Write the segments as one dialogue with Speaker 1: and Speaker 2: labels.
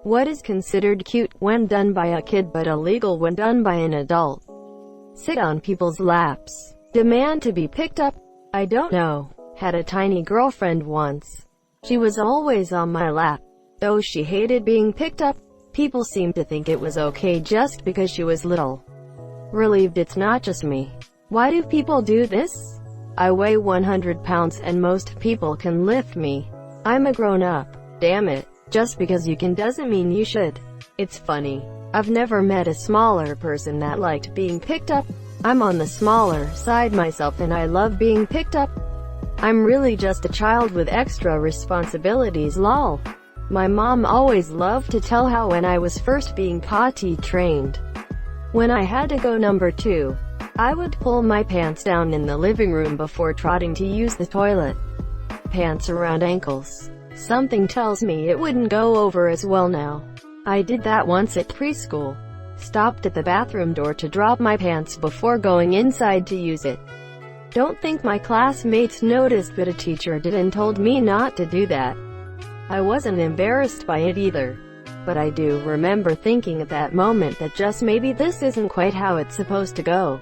Speaker 1: What is considered cute when done by a kid but illegal when done by an adult? Sit on people's laps. Demand to be picked up. I don't know. Had a tiny girlfriend once. She was always on my lap. Though she hated being picked up, people seemed to think it was okay just because she was little. Relieved it's not just me. Why do people do this? I weigh 100 pounds and most people can lift me. I'm a grown-up. Damn it. Just because you can doesn't mean you should. It's funny. I've never met a smaller person that liked being picked up. I'm on the smaller side myself and I love being picked up. I'm really just a child with extra responsibilities, lol. My mom always loved to tell how when I was first being potty trained, when I had to go number 2, I would pull my pants down in the living room before trotting to use the toilet. Pants around ankles. Something tells me it wouldn't go over as well now. I did that once at preschool. Stopped at the bathroom door to drop my pants before going inside to use it. Don't think my classmates noticed, but a teacher did and told me not to do that. I wasn't embarrassed by it either. But I do remember thinking at that moment that just maybe this isn't quite how it's supposed to go.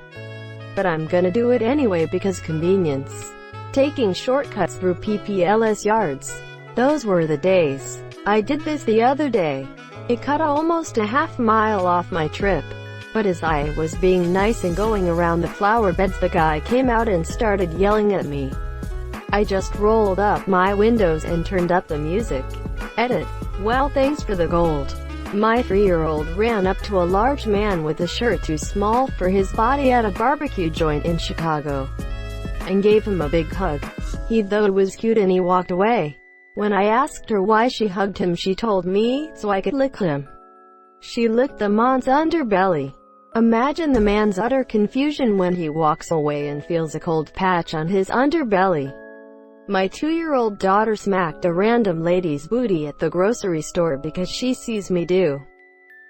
Speaker 1: But I'm gonna do it anyway because convenience. Taking shortcuts through PPLS yards. Those were the days. I did this the other day. It cut almost a half-mile off my trip. But as I was being nice and going around the flower beds, the guy came out and started yelling at me. I just rolled up my windows and turned up the music. Edit. Well, thanks for the gold. My 3-year-old ran up to a large man with a shirt too small for his body at a barbecue joint in Chicago and gave him a big hug. He thought it was cute and he walked away. When I asked her why she hugged him, she told me, so I could lick him. She licked the man's underbelly. Imagine the man's utter confusion when he walks away and feels a cold patch on his underbelly. My 2-year-old daughter smacked a random lady's booty at the grocery store because she sees me do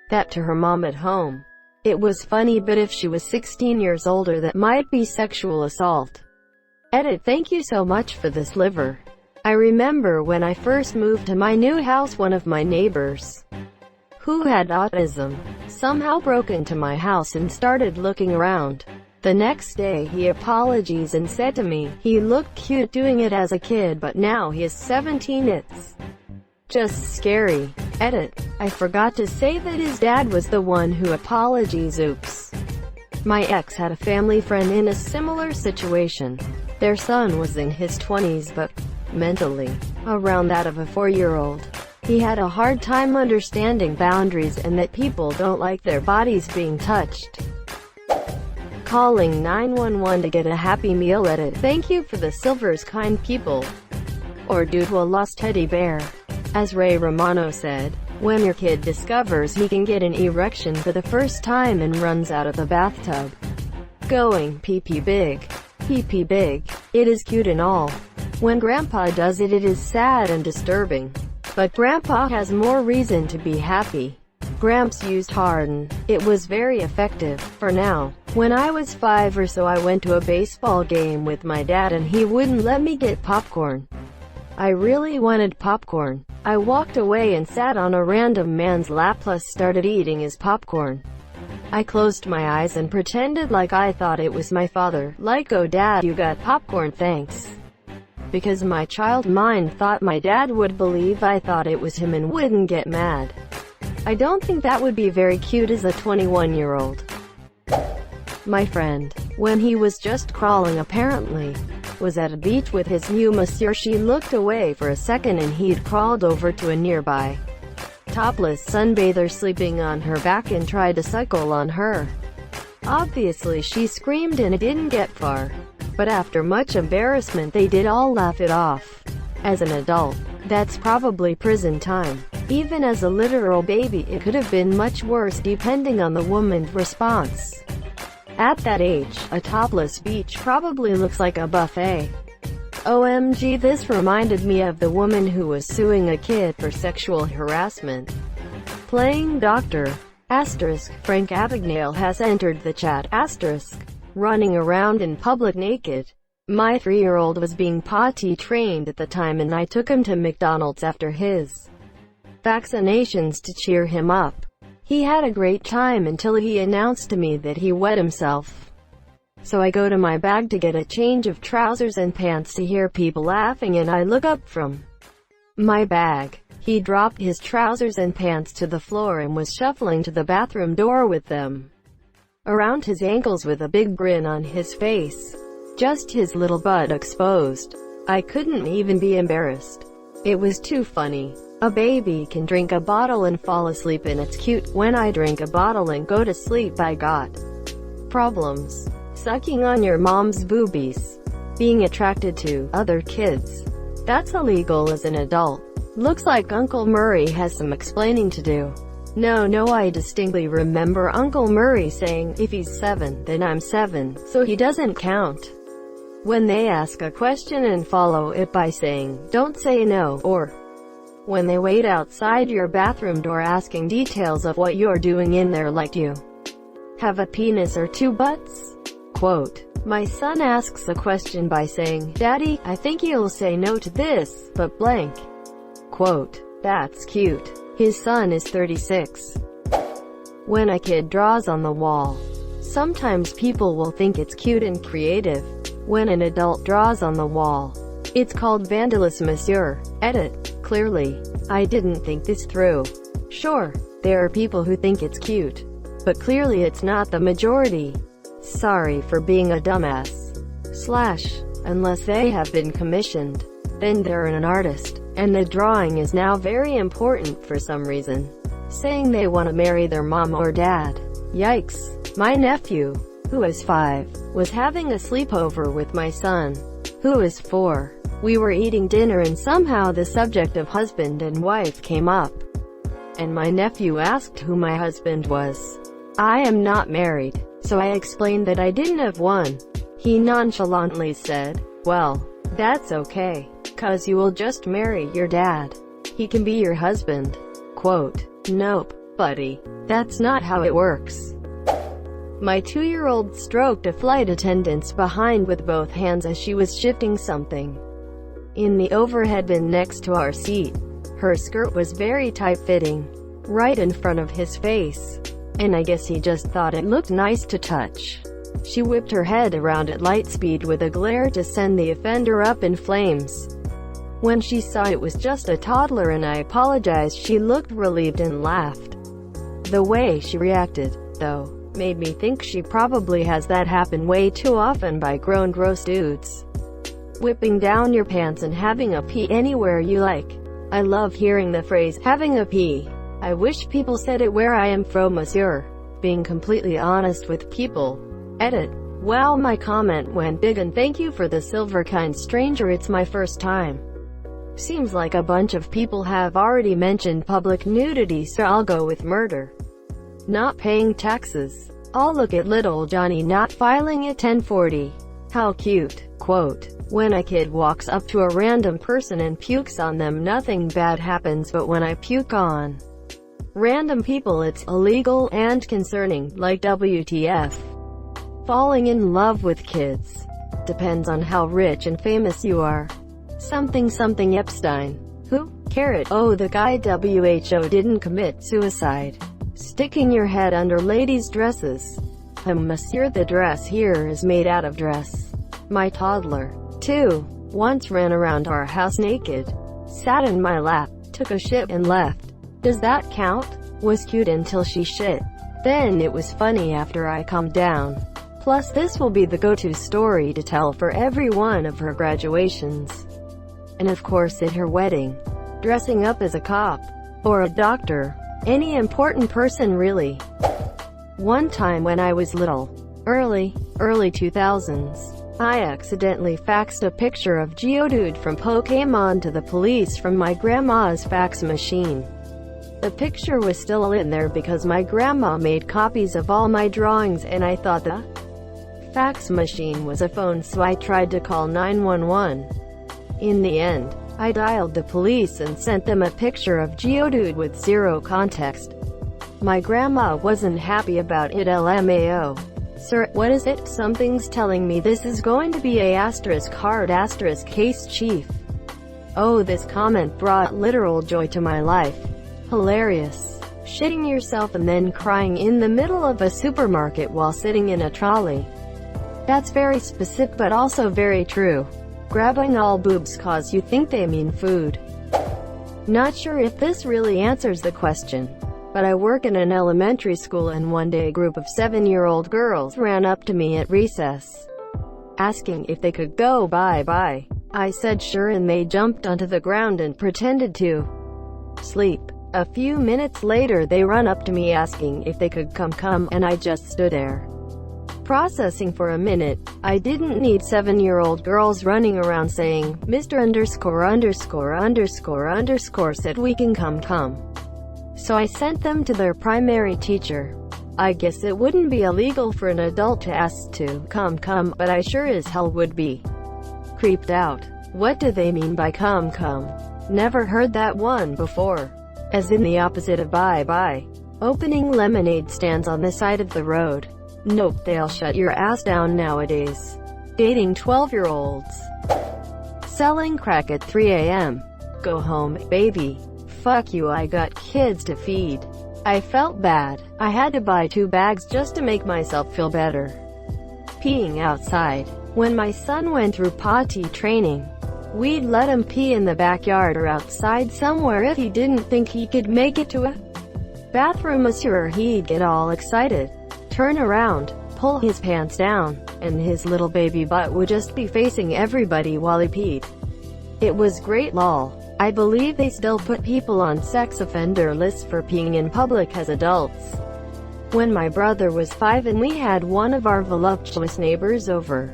Speaker 1: that to her mom at home. It was funny, but if she was 16 years older, that might be sexual assault. Edit. Thank you so much for this liver. I remember when I first moved to my new house, one of my neighbors, who had autism, somehow broke into my house and started looking around. The next day he apologized and said to me, he looked cute doing it as a kid, but now he is 17. It's just scary. Edit. I forgot to say that his dad was the one who apologized. Oops. My ex had a family friend in a similar situation. Their son was in his 20s but mentally around that of a 4-year-old. He had a hard time understanding boundaries and that people don't like their bodies being touched. Calling 911 to get a Happy Meal. Edit. Thank you for the silvers, kind people. Or due to a lost teddy bear. As Ray Romano said, when your kid discovers he can get an erection for the first time and runs out of the bathtub, going pee-pee big. Pee-pee big. It is cute and all. When Grandpa does it, it is sad and disturbing. But Grandpa has more reason to be happy. Gramps used Harden. It was very effective. For now. When I was 5 or so, I went to a baseball game with my dad and he wouldn't let me get popcorn. I really wanted popcorn. I walked away and sat on a random man's lap plus started eating his popcorn. I closed my eyes and pretended like I thought it was my father. Like, oh dad, you got popcorn, thanks. Because my child mind thought my dad would believe I thought it was him and wouldn't get mad. I don't think that would be very cute as a 21-year-old. My friend, when he was just crawling apparently, was at a beach with his new masseur. She looked away for a second and he'd crawled over to a nearby topless sunbather sleeping on her back and tried to suckle on her. Obviously she screamed and it didn't get far. But after much embarrassment they did all laugh it off. As an adult, that's probably prison time. Even as a literal baby it could have been much worse depending on the woman's response. At that age, a topless beach probably looks like a buffet. OMG, this reminded me of the woman who was suing a kid for sexual harassment. Playing Dr. Asterisk, Frank Abagnale has entered the chat. Asterisk. Running around in public naked. My 3-year-old was being potty trained at the time and I took him to McDonald's after his vaccinations to cheer him up. He had a great time until he announced to me that he wet himself. So I go to my bag to get a change of trousers and pants to hear people laughing, and I look up from my bag. He dropped his trousers and pants to the floor and was shuffling to the bathroom door with them around his ankles with a big grin on his face. Just his little butt exposed. I couldn't even be embarrassed. It was too funny. A baby can drink a bottle and fall asleep, and it's cute. When I drink a bottle and go to sleep, I got problems. Sucking on your mom's boobies. Being attracted to other kids. That's illegal as an adult. Looks like Uncle Murray has some explaining to do. No, I distinctly remember Uncle Murray saying, if he's 7, then I'm 7, so he doesn't count. When they ask a question and follow it by saying, don't say no, or when they wait outside your bathroom door asking details of what you're doing in there, like you have a penis or 2 butts? Quote, my son asks a question by saying, Daddy, I think you'll say no to this, but blank. Quote, that's cute. His son is 36. When a kid draws on the wall, sometimes people will think it's cute and creative. When an adult draws on the wall, it's called vandalism, monsieur. Edit. Clearly, I didn't think this through. Sure, there are people who think it's cute, but clearly it's not the majority. Sorry for being a dumbass. Unless they have been commissioned, then they're an artist, and the drawing is now very important for some reason. Saying they want to marry their mom or dad. Yikes. My nephew, who is 5, was having a sleepover with my son, who is 4. We were eating dinner and somehow the subject of husband and wife came up, and my nephew asked who my husband was. I am not married, so I explained that I didn't have one. He nonchalantly said, well, that's okay, 'cause you will just marry your dad. He can be your husband. Quote, nope, buddy. That's not how it works. My 2-year-old stroked a flight attendant's behind with both hands as she was shifting something in the overhead bin next to our seat. Her skirt was very tight-fitting, right in front of his face, and I guess he just thought it looked nice to touch. She whipped her head around at light speed with a glare to send the offender up in flames. When she saw it was just a toddler and I apologized, she looked relieved and laughed. The way she reacted, though, made me think she probably has that happen way too often by grown gross dudes. Whipping down your pants and having a pee anywhere you like. I love hearing the phrase, having a pee. I wish people said it where I am from, monsieur. Being completely honest with people. Edit. Wow, my comment went big, and thank you for the silver kind stranger, it's my first time. Seems like a bunch of people have already mentioned public nudity, so I'll go with murder. Not paying taxes. I'll look at little Johnny not filing a 1040. How cute. Quote, when a kid walks up to a random person and pukes on them, nothing bad happens, but when I puke on random people it's illegal and concerning, like WTF. Falling in love with kids. Depends on how rich and famous you are. Something Epstein. Who? Carrot. Oh, the guy WHO didn't commit suicide. Sticking your head under ladies' dresses. Monsieur, the dress here is made out of dress. My toddler, 2, once ran around our house naked. Sat in my lap, took a shit and left. Does that count? Was cute until she shit. Then it was funny after I calmed down. Plus this will be the go-to story to tell for every one of her graduations. And of course at her wedding. Dressing up as a cop. Or a doctor. Any important person really. One time when I was little, early 2000s, I accidentally faxed a picture of Geodude from Pokémon to the police from my grandma's fax machine. The picture was still in there because my grandma made copies of all my drawings, and I thought the fax machine was a phone, so I tried to call 911. In the end, I dialed the police and sent them a picture of Geodude with zero context. My grandma wasn't happy about it. LMAO. Sir, what is it? Something's telling me this is going to be a *hard case chief. Oh, this comment brought literal joy to my life. Hilarious. Shitting yourself and then crying in the middle of a supermarket while sitting in a trolley. That's very specific but also very true. Grabbing all boobs cause you think they mean food. Not sure if this really answers the question, but I work in an elementary school and one day a group of 7-year-old girls ran up to me at recess, asking if they could go bye-bye. I said sure and they jumped onto the ground and pretended to sleep. A few minutes later they run up to me asking if they could come and I just stood there, processing for a minute. I didn't need 7-year-old girls running around saying, Mr. _____ said we can come. So I sent them to their primary teacher. I guess it wouldn't be illegal for an adult to ask to come, but I sure as hell would be creeped out. What do they mean by come? Never heard that one before. As in the opposite of bye-bye. Opening lemonade stands on the side of the road. Nope, they'll shut your ass down nowadays. Dating 12-year-olds. Selling crack at 3 a.m. Go home, baby. Fuck you, I got kids to feed. I felt bad. I had to buy 2 bags just to make myself feel better. Peeing outside. When my son went through potty training, we'd let him pee in the backyard or outside somewhere if he didn't think he could make it to a bathroom. Monsieur, he'd get all excited, turn around, pull his pants down, and his little baby butt would just be facing everybody while he peed. It was great lol. I believe they still put people on sex offender lists for peeing in public as adults. When my brother was 5 and we had one of our voluptuous neighbors over,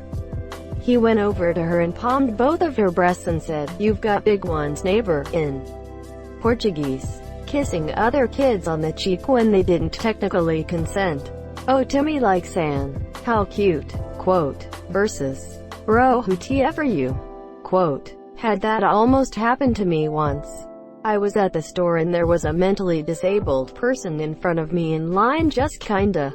Speaker 1: he went over to her and palmed both of her breasts and said, "You've got big ones, neighbor," in Portuguese. Kissing other kids on the cheek when they didn't technically consent. Oh, Timmy likes Anne. How cute. Quote. Versus. Bro, who TF are you? Quote. Had that almost happen to me once. I was at the store and there was a mentally disabled person in front of me in line just kinda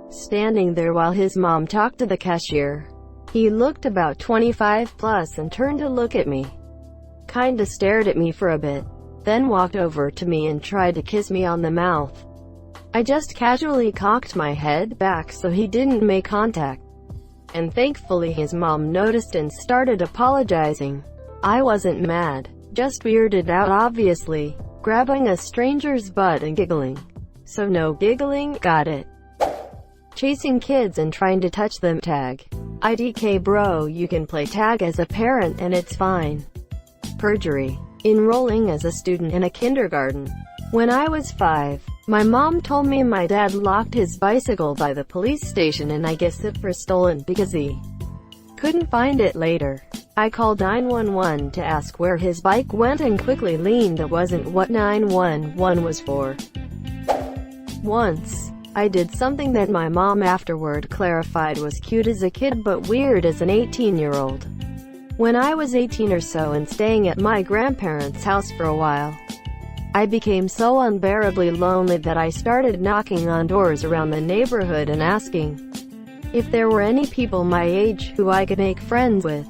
Speaker 1: standing there while his mom talked to the cashier. He looked about 25 plus and turned to look at me. Kinda stared at me for a bit, then walked over to me and tried to kiss me on the mouth. I just casually cocked my head back so he didn't make contact. And thankfully his mom noticed and started apologizing. I wasn't mad, just weirded out obviously, grabbing a stranger's butt and giggling. So no giggling, got it. Chasing kids and trying to touch them. Tag. IDK bro, you can play tag as a parent and it's fine. Perjury. Enrolling as a student in a kindergarten. When I was 5, my mom told me my dad locked his bicycle by the police station and I guessed it for stolen because he couldn't find it later. I called 911 to ask where his bike went and quickly learned that wasn't what 911 was for. Once, I did something that my mom afterward clarified was cute as a kid but weird as an 18-year-old. When I was 18 or so and staying at my grandparents' house for a while, I became so unbearably lonely that I started knocking on doors around the neighborhood and asking if there were any people my age who I could make friends with.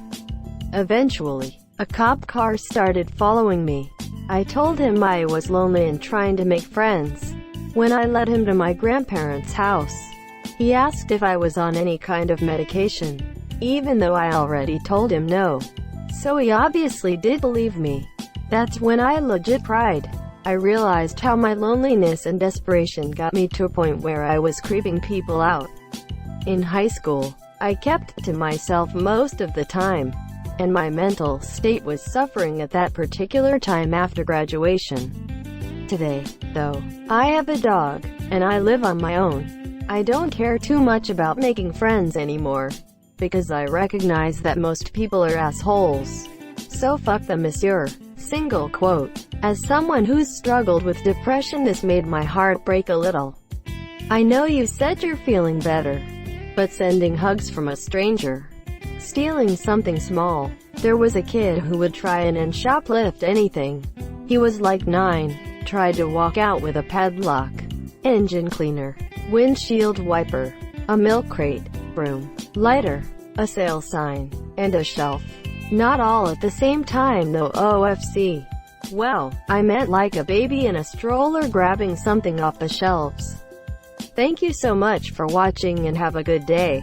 Speaker 1: Eventually, a cop car started following me. I told him I was lonely and trying to make friends. When I led him to my grandparents' house, he asked if I was on any kind of medication, even though I already told him no. So he obviously did believe me. That's when I legit cried. I realized how my loneliness and desperation got me to a point where I was creeping people out. In high school, I kept to myself most of the time, and my mental state was suffering at that particular time after graduation. Today, though, I have a dog, and I live on my own. I don't care too much about making friends anymore, because I recognize that most people are assholes. So fuck them, monsieur. Single quote. As someone who's struggled with depression, this made my heart break a little. I know you said you're feeling better, but sending hugs from a stranger, stealing something small. There was a kid who would try and shoplift anything. He was like 9, tried to walk out with a padlock, engine cleaner, windshield wiper, a milk crate, broom, lighter, a sale sign, and a shelf. Not all at the same time though. OFC. Well, I meant like a baby in a stroller grabbing something off the shelves. Thank you so much for watching and have a good day.